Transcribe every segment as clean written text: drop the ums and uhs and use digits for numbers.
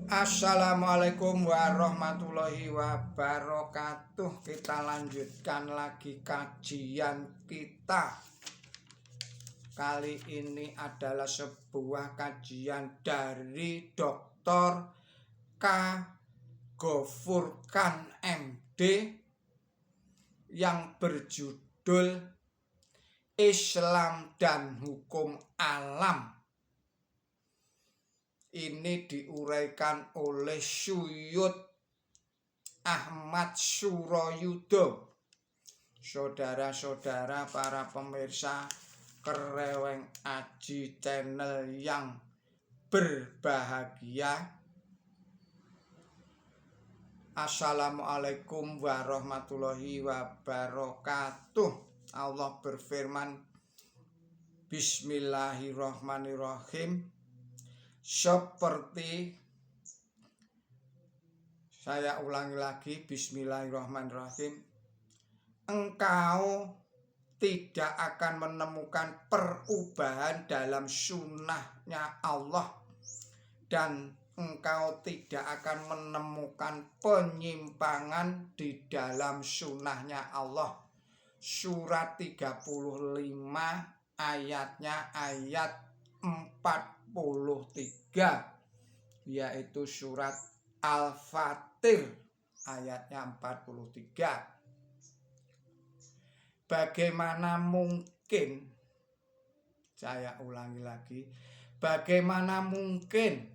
Assalamualaikum warahmatullahi wabarakatuh. Kita lanjutkan lagi kajian kita. Kali ini adalah sebuah kajian dari Dr. K. Gofurkan MD yang berjudul Islam dan Hukum Alam. Ini diuraikan oleh Syuyud Ahmad Suroyudo. Saudara-saudara para pemirsa Kereweng Aji channel yang berbahagia, Assalamualaikum warahmatullahi wabarakatuh. Allah berfirman, Bismillahirrahmanirrahim. Seperti, saya ulangi lagi, Bismillahirrahmanirrahim. Engkau tidak akan menemukan perubahan dalam sunnahnya Allah, dan engkau tidak akan menemukan penyimpangan di dalam sunnahnya Allah. Surat 35 ayatnya ayat 43, yaitu surat Al-Fatir ayatnya 43. Bagaimana mungkin, saya ulangi lagi, bagaimana mungkin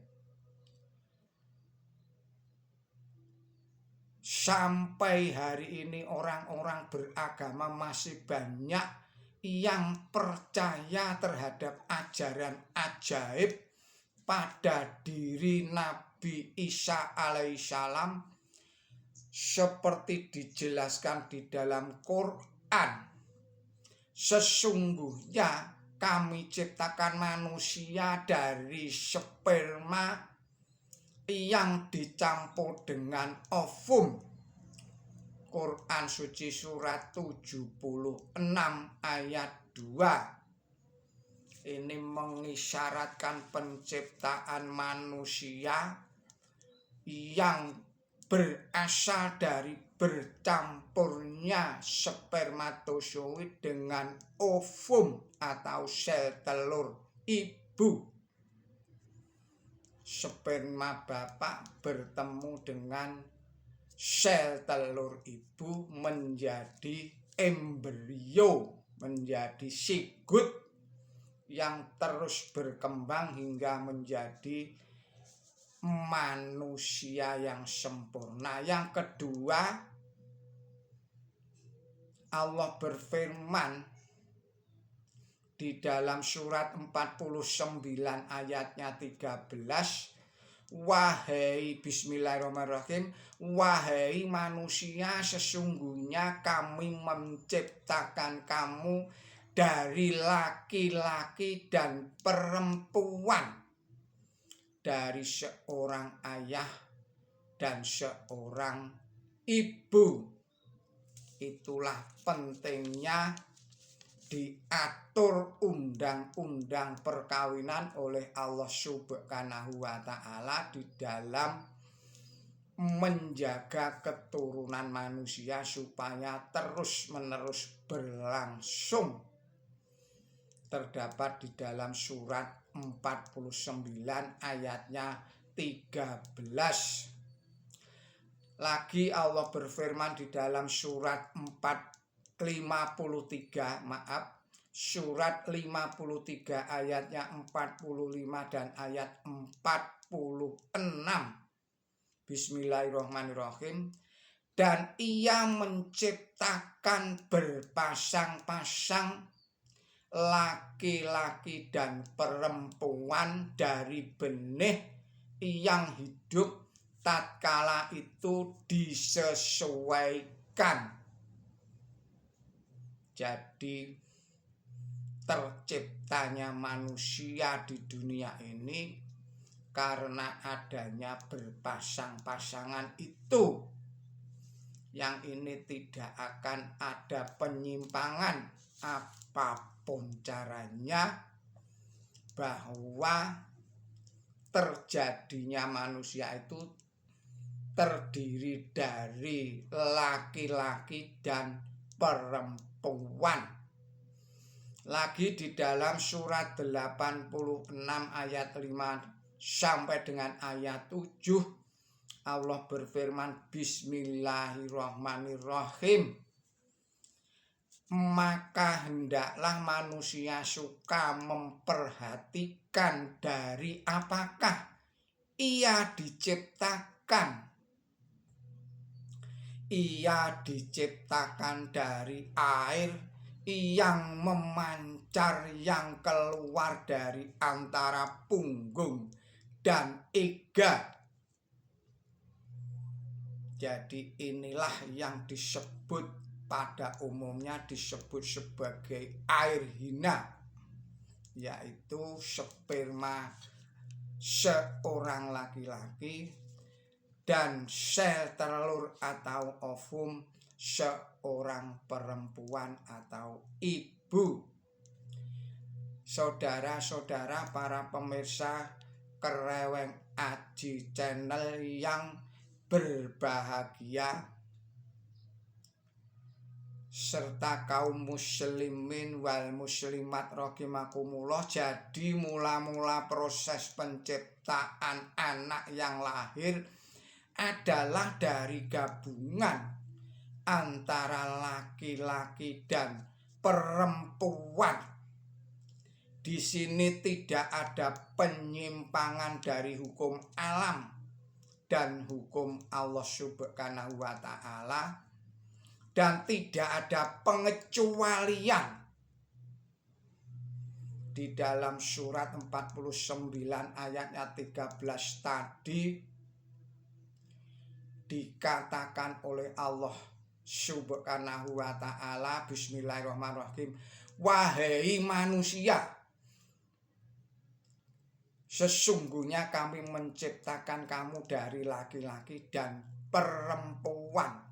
sampai hari ini orang-orang beragama masih banyak yang percaya terhadap ajaran ajaib pada diri Nabi Isa alaihissalam, seperti dijelaskan di dalam Quran. Sesungguhnya kami ciptakan manusia dari sperma yang dicampur dengan ovum. Quran suci surat 76 ayat 2. Ini mengisyaratkan penciptaan manusia yang berasal dari bercampurnya spermatozoid dengan ovum atau sel telur ibu. Sperma bapak bertemu dengan sel telur ibu menjadi embrio, menjadi sigut yang terus berkembang hingga menjadi manusia yang sempurna. Yang kedua, Allah berfirman di dalam surat 49 ayatnya 13, wahai, bismillahirrahmanirrahim, wahai manusia, sesungguhnya kami menciptakan kamu dari laki-laki dan perempuan, dari seorang ayah dan seorang ibu. Itulah pentingnya diatur undang-undang perkawinan oleh Allah Subhanahu wa Ta'ala di dalam menjaga keturunan manusia supaya terus-menerus berlangsung. Terdapat di dalam surat 49 ayatnya 13. Lagi Allah berfirman di dalam surat 53 ayatnya 45 dan ayat 46. Bismillahirrahmanirrahim. Dan ia menciptakan berpasang-pasang laki-laki dan perempuan dari benih yang hidup tatkala itu disesuaikan. Jadi terciptanya manusia di dunia ini karena adanya berpasang-pasangan itu. Yang ini tidak akan ada penyimpangan apapun caranya, bahwa terjadinya manusia itu terdiri dari laki-laki dan perempuan. Lagi di dalam surat 86 ayat 5 sampai dengan ayat 7 Allah berfirman, Bismillahirrahmanirrahim. Maka hendaklah manusia suka memperhatikan dari apakah ia diciptakan. Ia diciptakan dari air yang memancar yang keluar dari antara punggung dan iga. Jadi inilah yang disebut pada umumnya disebut sebagai air hina, yaitu sperma seorang laki-laki dan sel telur atau ovum seorang perempuan atau ibu. Saudara-saudara para pemirsa Kereweng Aji Channel yang berbahagia, serta kaum muslimin wal muslimat rahimakumullah. Jadi mula-mula proses penciptaan anak yang lahir adalah dari gabungan antara laki-laki dan perempuan. Di sini tidak ada penyimpangan dari hukum alam dan hukum Allah Subhanahu wa Ta'ala, dan tidak ada pengecualian. Di dalam surat 49 ayatnya 13 tadi dikatakan oleh Allah Subhanahu wa Ta'ala, Bismillahirrahmanirrahim, wahai manusia, sesungguhnya kami menciptakan kamu dari laki-laki dan perempuan.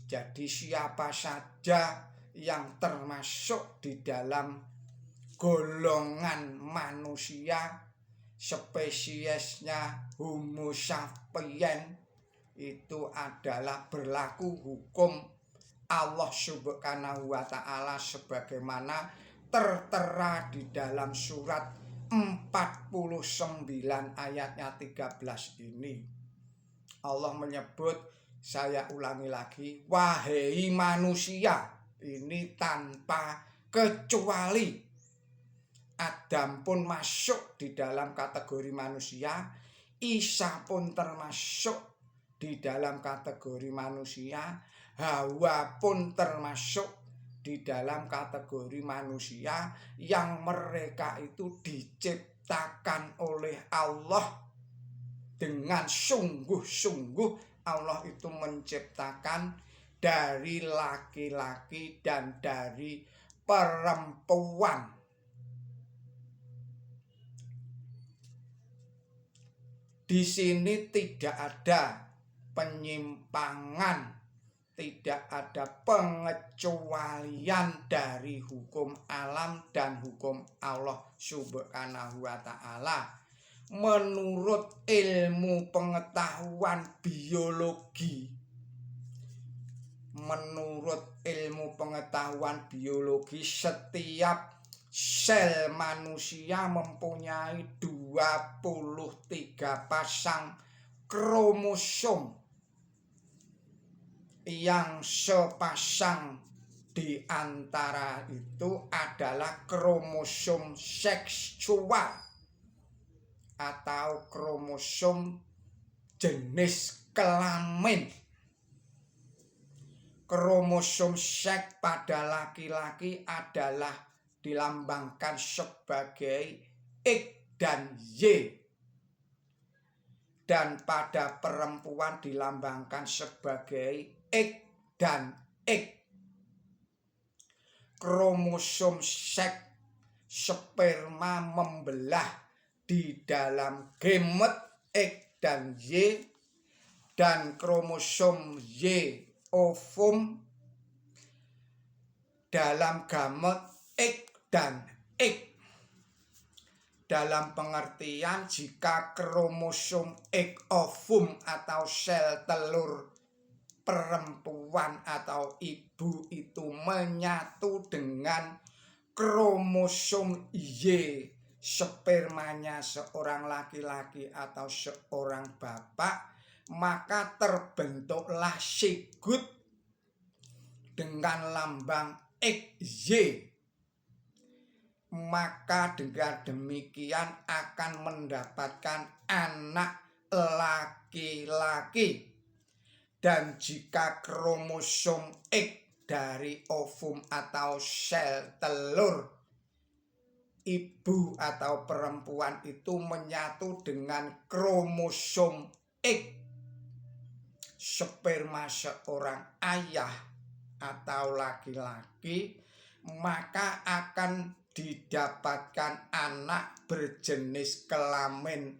Jadi siapa saja yang termasuk di dalam golongan manusia, spesiesnya Homo sapiens, itu adalah berlaku hukum Allah Subhanahu wa Ta'ala sebagaimana tertera di dalam surat 49 ayatnya 13 ini. Allah menyebut, saya ulangi lagi, wahai manusia, ini tanpa kecuali. Adam pun masuk di dalam kategori manusia, Isa pun termasuk di dalam kategori manusia, Hawa pun termasuk di dalam kategori manusia yang mereka itu diciptakan oleh Allah dengan sungguh-sungguh. Allah itu menciptakan dari laki-laki dan dari perempuan. Di sini tidak ada penyimpangan, tidak ada pengecualian dari hukum alam dan hukum Allah Subhanahu wa Ta'ala. Menurut ilmu pengetahuan biologi, setiap sel manusia mempunyai 23 pasang kromosom, yang sepasang di antara itu adalah kromosom seksual atau kromosom jenis kelamin. Kromosom seks pada laki-laki adalah dilambangkan sebagai X dan Y, dan pada perempuan dilambangkan sebagai X dan X. Kromosom seks sperma membelah di dalam gamet X dan Y, dan kromosom Y ovum dalam gamet X dan X. dalam pengertian jika kromosom X ovum atau sel telur perempuan atau ibu itu menyatu dengan kromosom Y spermanya seorang laki-laki atau seorang bapak, maka terbentuklah sigut dengan lambang XY. Maka dengan demikian akan mendapatkan anak laki-laki. Dan jika kromosom X dari ovum atau sel telur ibu atau perempuan itu menyatu dengan kromosom X sperma seorang ayah atau laki-laki, maka akan didapatkan anak berjenis kelamin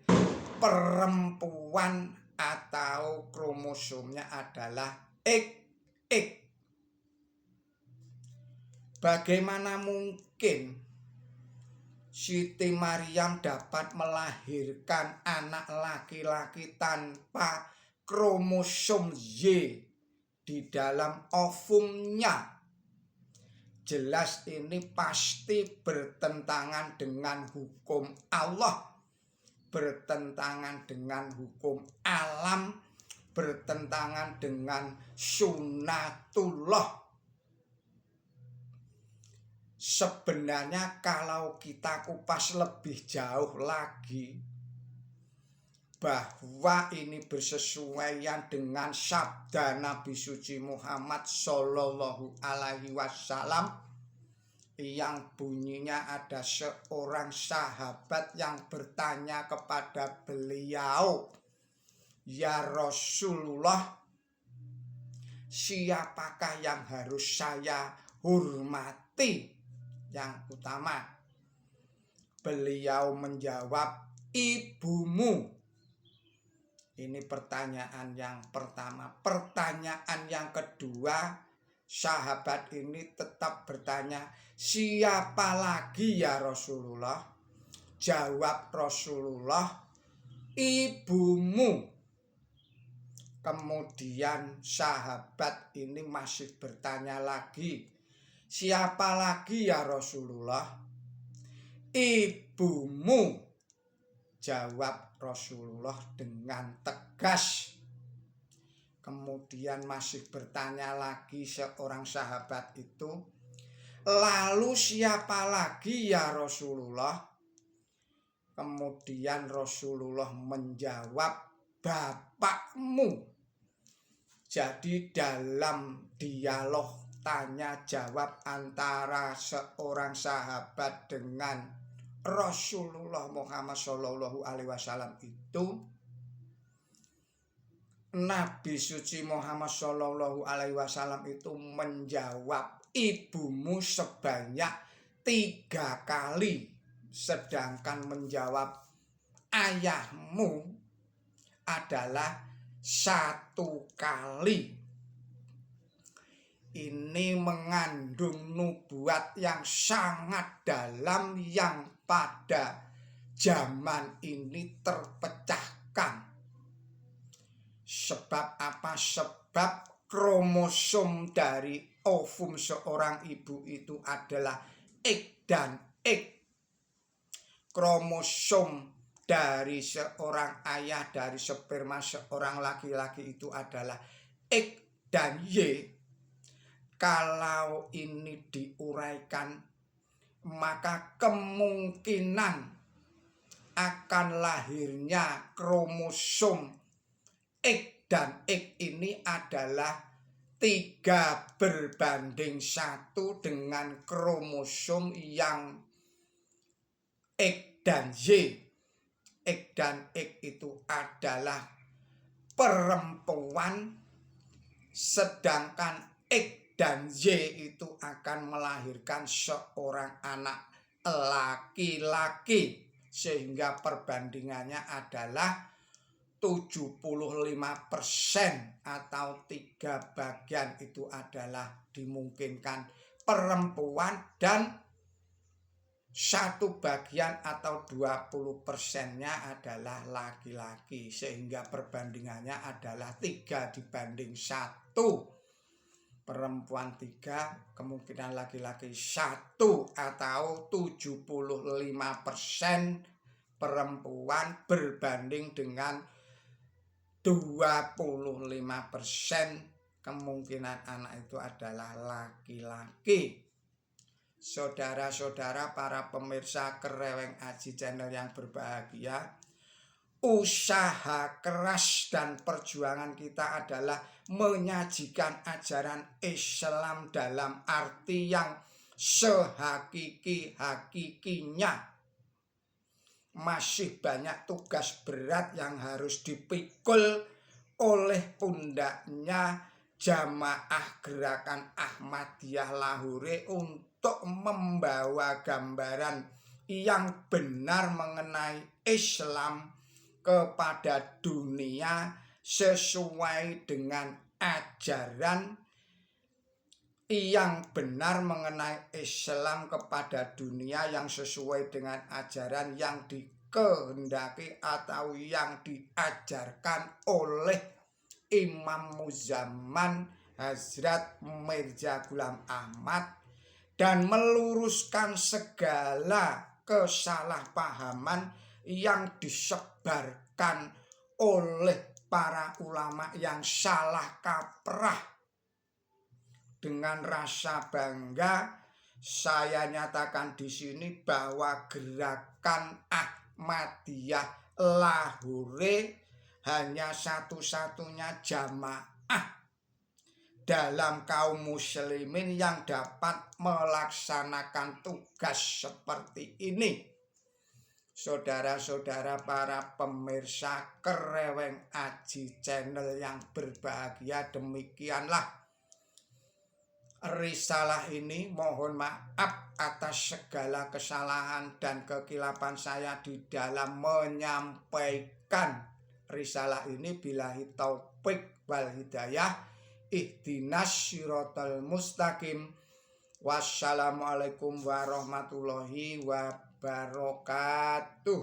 perempuan atau kromosomnya adalah XX. Bagaimana mungkin Siti Maryam dapat melahirkan anak laki-laki tanpa kromosom Y di dalam ovumnya? Jelas ini pasti bertentangan dengan hukum Allah, bertentangan dengan hukum alam, bertentangan dengan sunnatullah. Sebenarnya kalau kita kupas lebih jauh lagi, bahwa ini bersesuaian dengan sabda Nabi suci Muhammad Shallallahu Alaihi Wasallam yang bunyinya ada seorang sahabat yang bertanya kepada beliau, "Ya Rasulullah, siapakah yang harus saya hormati yang utama?" Beliau menjawab, "Ibumu." Ini pertanyaan yang pertama. Pertanyaan yang kedua, sahabat ini tetap bertanya, "Siapa lagi ya Rasulullah?" Jawab Rasulullah, "Ibumu." Kemudian sahabat ini masih bertanya lagi, "Siapa lagi ya Rasulullah?" "Ibumu." Jawab Rasulullah dengan tegas. Kemudian masih bertanya lagi seorang sahabat itu, "Lalu siapa lagi ya Rasulullah?" Kemudian Rasulullah menjawab, "Bapakmu." Jadi dalam dialog tanya jawab antara seorang sahabat dengan Rasulullah Muhammad Shallallahu Alaihi Wasallam itu, Nabi suci Muhammad Shallallahu Alaihi Wasallam itu menjawab ibumu sebanyak 3 kali, sedangkan menjawab ayahmu adalah 1 kali. Ini mengandung nubuat yang sangat dalam yang pada zaman ini terpecahkan. Sebab apa? Sebab kromosom dari ovum seorang ibu itu adalah X dan X. Kromosom dari seorang ayah, dari sperma seorang laki-laki itu adalah X dan Y. Kalau ini diuraikan, maka kemungkinan akan lahirnya kromosom X dan X ini adalah 3:1 dengan kromosom yang X dan Y. X dan X itu adalah perempuan, sedangkan X dan Y itu akan melahirkan seorang anak laki-laki, sehingga perbandingannya adalah 75% atau 3 bagian itu adalah dimungkinkan perempuan dan 1 bagian atau 20%-nya adalah laki-laki, sehingga perbandingannya adalah 3 dibanding 1. Perempuan 3, kemungkinan laki-laki 1, atau 75% perempuan berbanding dengan 25% kemungkinan anak itu adalah laki-laki. Saudara-saudara para pemirsa Kereweng Aji Channel yang berbahagia, usaha keras dan perjuangan kita adalah menyajikan ajaran Islam dalam arti yang sehakiki-hakikinya. Masih banyak tugas berat yang harus dipikul oleh pundaknya Jamaah Gerakan Ahmadiyah Lahore untuk membawa gambaran yang benar mengenai Islam kepada dunia sesuai dengan ajaran yang benar mengenai Islam kepada dunia yang sesuai dengan ajaran yang dikehendaki atau yang diajarkan oleh Imam Muzamman Hazrat Mirza Ghulam Ahmad, dan meluruskan segala kesalahpahaman yang disebarkan oleh para ulama yang salah kaprah. Dengan rasa bangga saya nyatakan di sini bahwa Gerakan Ahmadiyah Lahore hanya satu-satunya jamaah dalam kaum muslimin yang dapat melaksanakan tugas seperti ini. Saudara-saudara para pemirsa Kereweng Aji Channel yang berbahagia, demikianlah risalah ini. Mohon maaf atas segala kesalahan dan kekilapan saya di dalam menyampaikan risalah ini. Billahi taufik wal hidayah. Ihdinas siratal mustaqim. Wassalamualaikum warahmatullahi wabarakatuh.